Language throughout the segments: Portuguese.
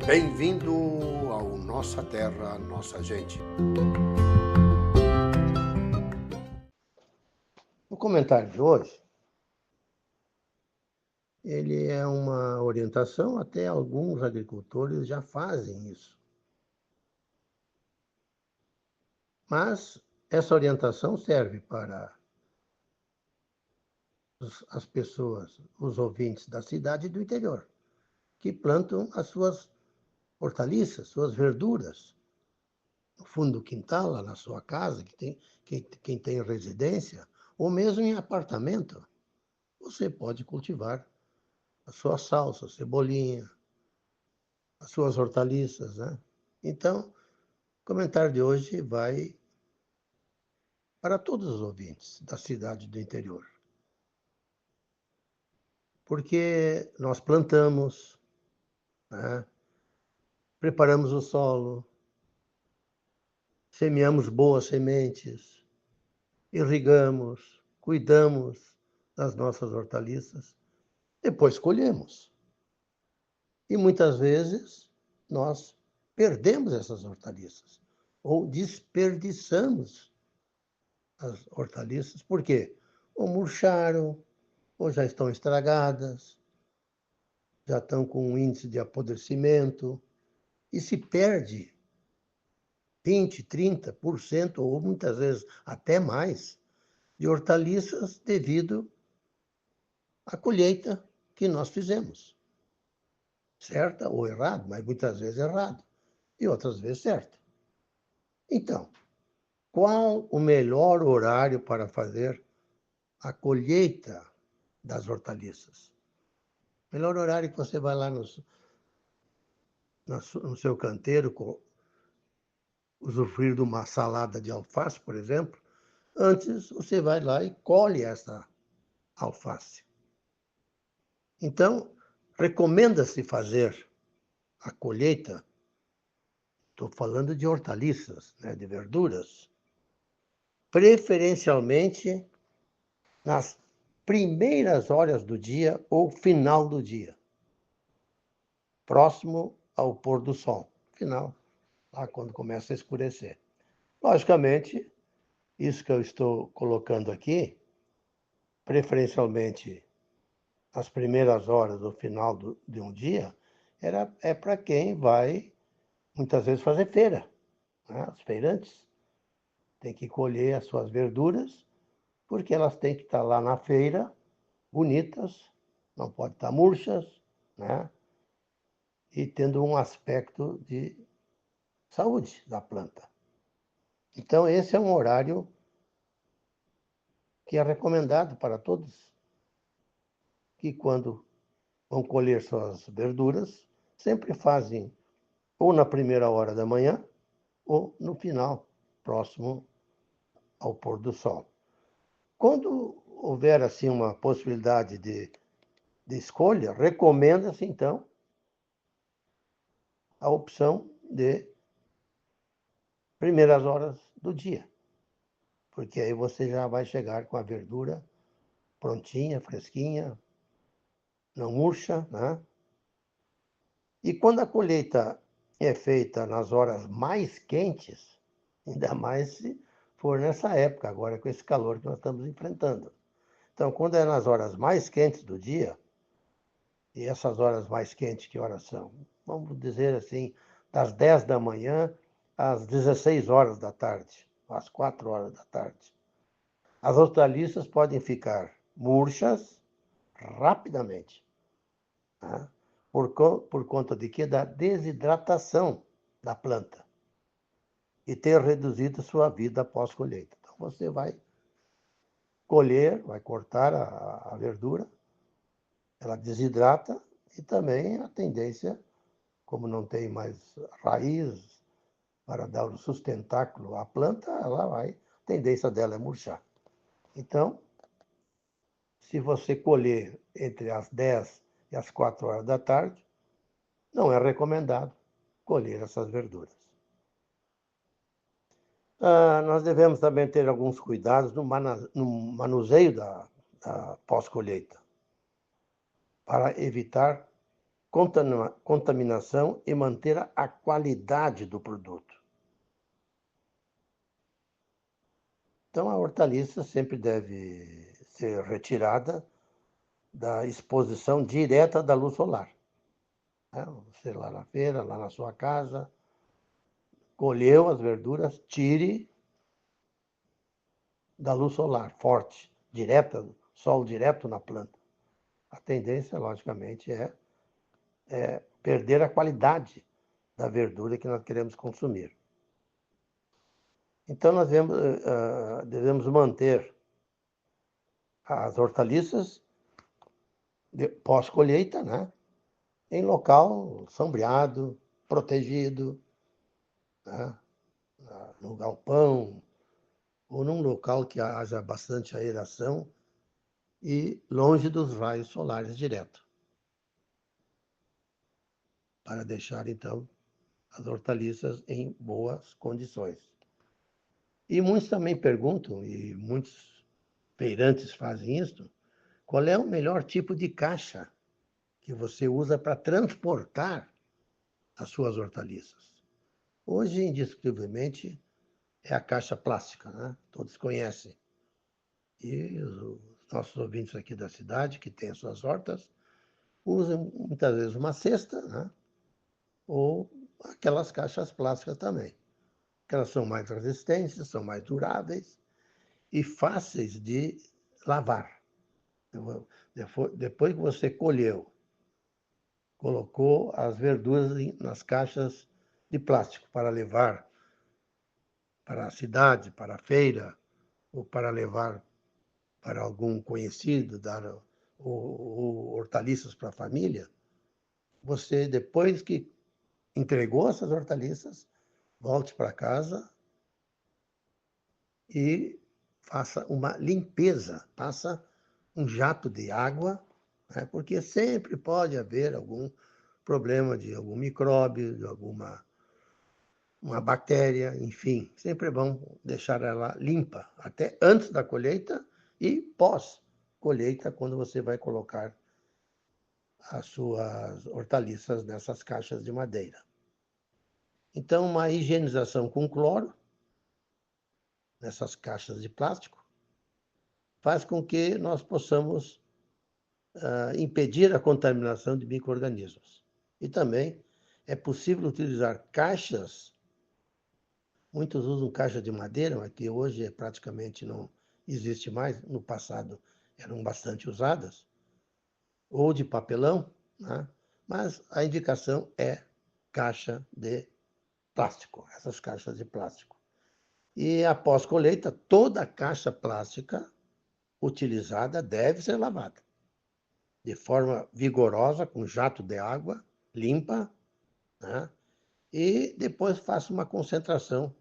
Bem-vindo ao Nossa Terra, Nossa Gente. O comentário de hoje, ele é uma orientação, até alguns agricultores já fazem isso. Mas essa orientação serve para as pessoas, os ouvintes da cidade e do interior, que plantam as suas hortaliças, suas verduras, no fundo do quintal, lá na sua casa, quem tem residência, ou mesmo em apartamento, você pode cultivar a sua salsa, cebolinha, as suas hortaliças, né? Então, o comentário de hoje vai para todos os ouvintes da cidade do interior. Porque nós plantamos, né? Preparamos o solo, semeamos boas sementes, irrigamos, cuidamos das nossas hortaliças, depois colhemos. E muitas vezes nós perdemos essas hortaliças ou desperdiçamos as hortaliças. Por quê? Ou murcharam, ou já estão estragadas, já estão com um índice de apodrecimento, e se perde 20, 30%, ou muitas vezes até mais, de hortaliças devido à colheita que nós fizemos. Certa ou errada, mas muitas vezes errada, e outras vezes certa. Então, qual o melhor horário para fazer a colheita das hortaliças? O melhor horário que você vai lá no seu canteiro, usufruir de uma salada de alface, por exemplo, antes você vai lá e colhe essa alface. Então, recomenda-se fazer a colheita, estou falando de hortaliças, né, de verduras, preferencialmente nas primeiras horas do dia ou final do dia, próximo ao pôr do sol, final, lá quando começa a escurecer. Logicamente, isso que eu estou colocando aqui, preferencialmente as primeiras horas do final de um dia, é para quem vai, muitas vezes, fazer feira. Né? Os feirantes têm que colher as suas verduras, porque elas têm que estar lá na feira, bonitas, não podem estar murchas, né? E tendo um aspecto de saúde da planta. Então, esse é um horário que é recomendado para todos, que quando vão colher suas verduras, sempre fazem ou na primeira hora da manhã, ou no final, próximo ao pôr do sol. Quando houver assim uma possibilidade de escolha, recomenda-se então a opção de primeiras horas do dia, porque aí você já vai chegar com a verdura prontinha, fresquinha, não murcha, né? E quando a colheita é feita nas horas mais quentes, ainda mais se for nessa época, agora com esse calor que nós estamos enfrentando. Então, quando é nas horas mais quentes do dia, e essas horas mais quentes, que horas são? Vamos dizer assim, das 10 da manhã às 16 horas da tarde, às 4 horas da tarde. As hortaliças podem ficar murchas rapidamente, né? Por conta de quê? Da desidratação da planta e ter reduzido sua vida após colheita. Então, você vai colher, vai cortar a verdura, ela desidrata e também a tendência, como não tem mais raiz para dar o sustentáculo à planta, a tendência dela é murchar. Então, se você colher entre as 10 e as 4 horas da tarde, não é recomendado colher essas verduras. Nós devemos também ter alguns cuidados no manuseio da pós-colheita, para evitar contaminação e manter a qualidade do produto. Então, a hortaliça sempre deve ser retirada da exposição direta da luz solar. Você lá na feira, lá na sua casa, colheu as verduras, tire da luz solar forte, direta, sol direto na planta. A tendência, logicamente, é perder a qualidade da verdura que nós queremos consumir. Então, nós devemos manter as hortaliças pós-colheita, né, em local sombreado, protegido, né, no galpão, ou num local que haja bastante aeração e longe dos raios solares direto, para deixar, então, as hortaliças em boas condições. E muitos também perguntam, e muitos feirantes fazem isso, qual é o melhor tipo de caixa que você usa para transportar as suas hortaliças. Hoje, indiscutivelmente, é a caixa plástica, né? Todos conhecem. E os nossos ouvintes aqui da cidade, que têm as suas hortas, usam muitas vezes uma cesta, né? Ou aquelas caixas plásticas também. Que elas são mais resistentes, são mais duráveis e fáceis de lavar. Depois que você colheu, colocou as verduras nas caixas de plástico para levar para a cidade, para a feira, ou para levar para algum conhecido, dar hortaliças para a família, você, depois que entregou essas hortaliças, volte para casa e faça uma limpeza, passa um jato de água, né, porque sempre pode haver algum problema de algum micróbio, de alguma uma bactéria, enfim, sempre é bom deixar ela limpa, até antes da colheita e pós-colheita, quando você vai colocar as suas hortaliças nessas caixas de madeira. Então, uma higienização com cloro, nessas caixas de plástico, faz com que nós possamos impedir a contaminação de micro-organismos. E também é possível utilizar caixas. Muitos usam caixa de madeira, mas que hoje praticamente não existe mais. No passado eram bastante usadas. Ou de papelão, né? Mas a indicação é caixa de plástico, essas caixas de plástico. E após colheita, toda a caixa plástica utilizada deve ser lavada de forma vigorosa, com jato de água limpa, né? E depois faça uma concentração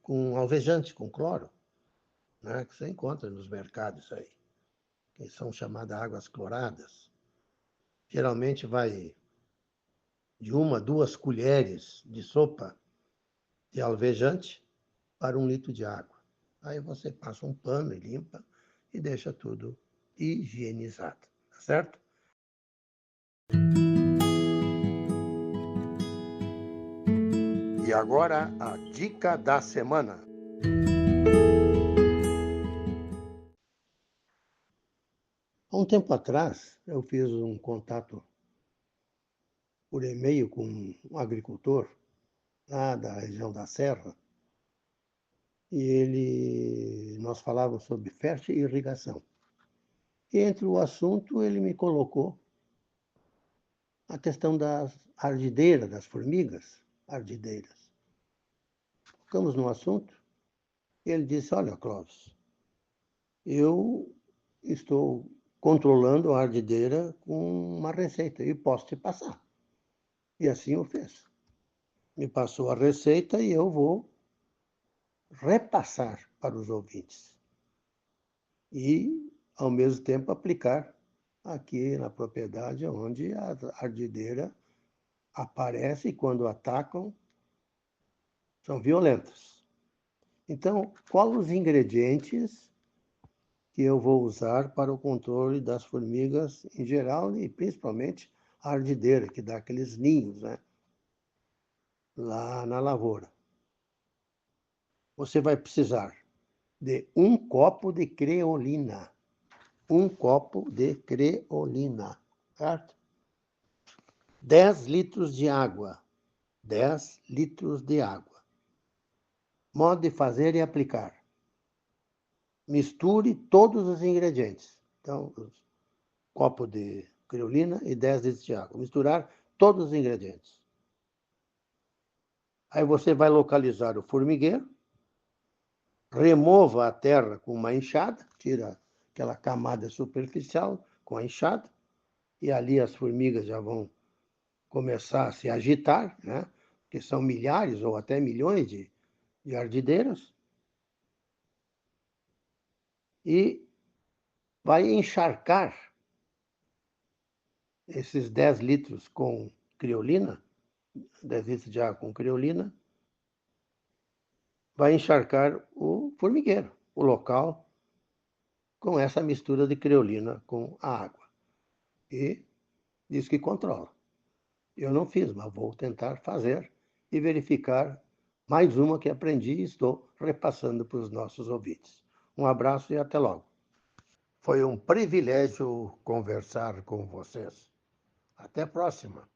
com alvejante, com cloro, né, que você encontra nos mercados aí, que são chamadas águas cloradas. Geralmente vai de 1 a 2 colheres de sopa de alvejante para 1 litro de água. Aí você passa um pano e limpa e deixa tudo higienizado, tá certo? E agora a dica da semana. Há um tempo atrás, eu fiz um contato por e-mail com um agricultor lá da região da Serra, e nós falávamos sobre fértil irrigação. E entre o assunto, ele me colocou a questão das ardideiras, das formigas ardideiras. Ficamos no assunto, e ele disse, olha, Clóvis, eu estou controlando a ardideira com uma receita e posso te passar. E assim eu fiz. Me passou a receita e eu vou repassar para os ouvintes. E, ao mesmo tempo, aplicar aqui na propriedade onde a ardideira aparece e, quando atacam, são violentas. Então, quais os ingredientes que eu vou usar para o controle das formigas em geral e principalmente ardideira, que dá aqueles ninhos, né? Lá na lavoura. Você vai precisar de 1 copo de creolina. 1 copo de creolina, certo? 10 litros de água. 10 litros de água. Modo de fazer e aplicar. Misture todos os ingredientes. Então, copo de creolina e 10 litros de água. Misturar todos os ingredientes. Aí você vai localizar o formigueiro, remova a terra com uma enxada, tira aquela camada superficial com a enxada, e ali as formigas já vão começar a se agitar, né? Porque são milhares ou até milhões de ardideiras. E vai encharcar esses 10 litros com creolina, 10 litros de água com creolina, vai encharcar o formigueiro, o local, com essa mistura de creolina com a água. E diz que controla. Eu não fiz, mas vou tentar fazer e verificar mais uma que aprendi e estou repassando para os nossos ouvintes. Um abraço e até logo. Foi um privilégio conversar com vocês. Até a próxima.